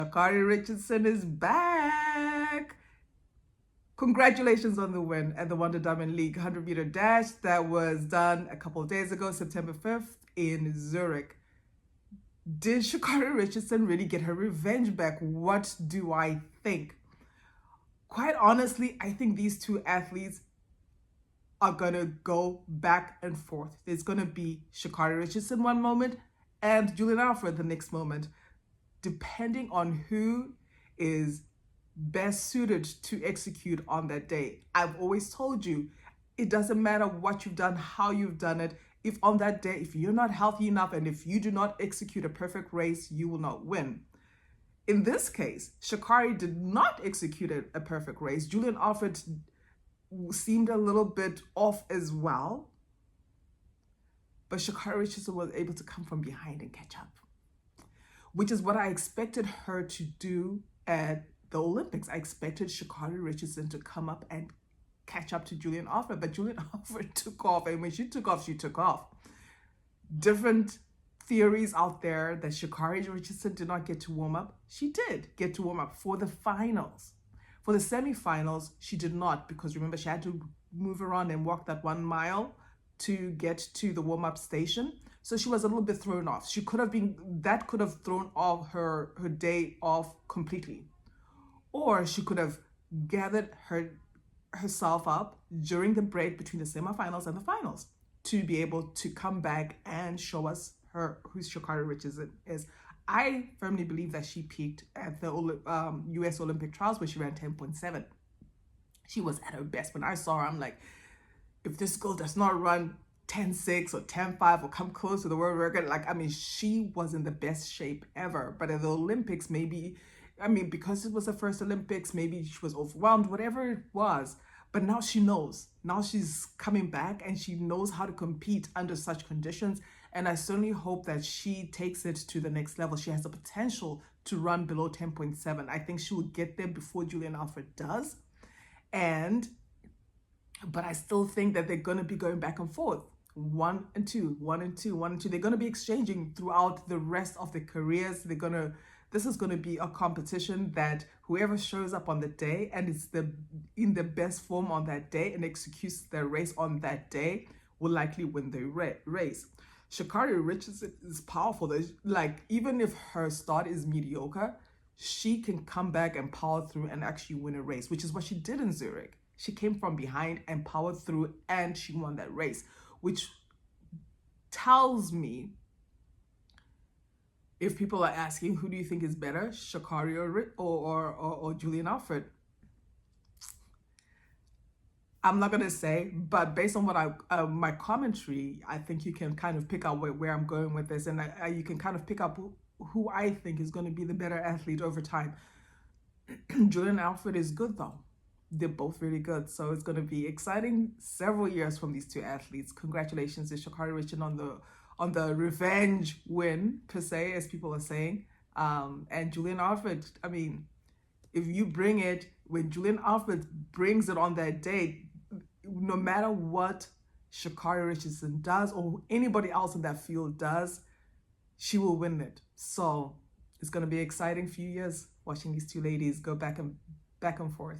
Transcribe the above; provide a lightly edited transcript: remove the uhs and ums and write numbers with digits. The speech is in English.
Sha'Carri Richardson is back. Congratulations on the win at the Wonder Diamond League 100-meter dash that was done a couple of days ago, September 5th in Zurich. Did Sha'Carri Richardson really get her revenge back? What do I think? Quite honestly, I think these two athletes are going to go back and forth. There's going to be Sha'Carri Richardson one moment and Julian Alfred the next moment, depending on who is best suited to execute on that day. I've always told you, it doesn't matter what you've done, how you've done it. If on that day, if you're not healthy enough and if you do not execute a perfect race, you will not win. In this case, Sha'Carri did not execute a perfect race. Julian Alfred seemed a little bit off as well. But Sha'Carri Richardson was able to come from behind and catch up, which is what I expected her to do at the Olympics. I expected Sha'Carri Richardson to come up and catch up to Julian Alfred, but Julian Alfred took off, and when she took off, she took off. Different theories out there that Sha'Carri Richardson did not get to warm up. She did get to warm up for the finals. For the semifinals, she did not, because remember, she had to move around and walk that 1 mile to get to the warm-up station. So she was a little bit thrown off. That could have thrown off her day off completely. Or she could have gathered herself up during the break between the semifinals and the finals to be able to come back and show us who Sha'Carri Richardson is. I firmly believe that she peaked at the US Olympic trials where she ran 10.7. She was at her best. When I saw her, I'm like, if this girl does not run 10.6 or 10.5 or come close to the world record, she was in the best shape ever. But at the Olympics, because it was her first Olympics, maybe she was overwhelmed, whatever it was. But now she knows. Now she's coming back and she knows how to compete under such conditions. And I certainly hope that she takes it to the next level. She has the potential to run below 10.7. I think she will get there before Julian Alfred does. But I still think that they're going to be going back and forth. 1 and 2, 1 and 2, 1 and 2. They're going to be exchanging throughout the rest of their careers. This is going to be a competition that whoever shows up on the day and is in the best form on that day and executes their race on that day will likely win the race. Sha'Carri Richardson is powerful. Even if her start is mediocre, she can come back and power through and actually win a race, which is what she did in Zurich. She came from behind and powered through and she won that race, which tells me, if people are asking, who do you think is better, Sha'Carri or Julian Alfred? I'm not going to say, but based on what my commentary, I think you can kind of pick out where I'm going with this, and you can kind of pick up who I think is going to be the better athlete over time. Julian Alfred is good though. They're both really good. So it's going to be exciting several years from these two athletes. Congratulations to Sha'Carri Richardson on the revenge win, per se, as people are saying. And Julian Alfred, if you bring it, when Julian Alfred brings it on that day, no matter what Sha'Carri Richardson does or anybody else in that field does, she will win it. So it's going to be an exciting few years watching these two ladies go back and forth.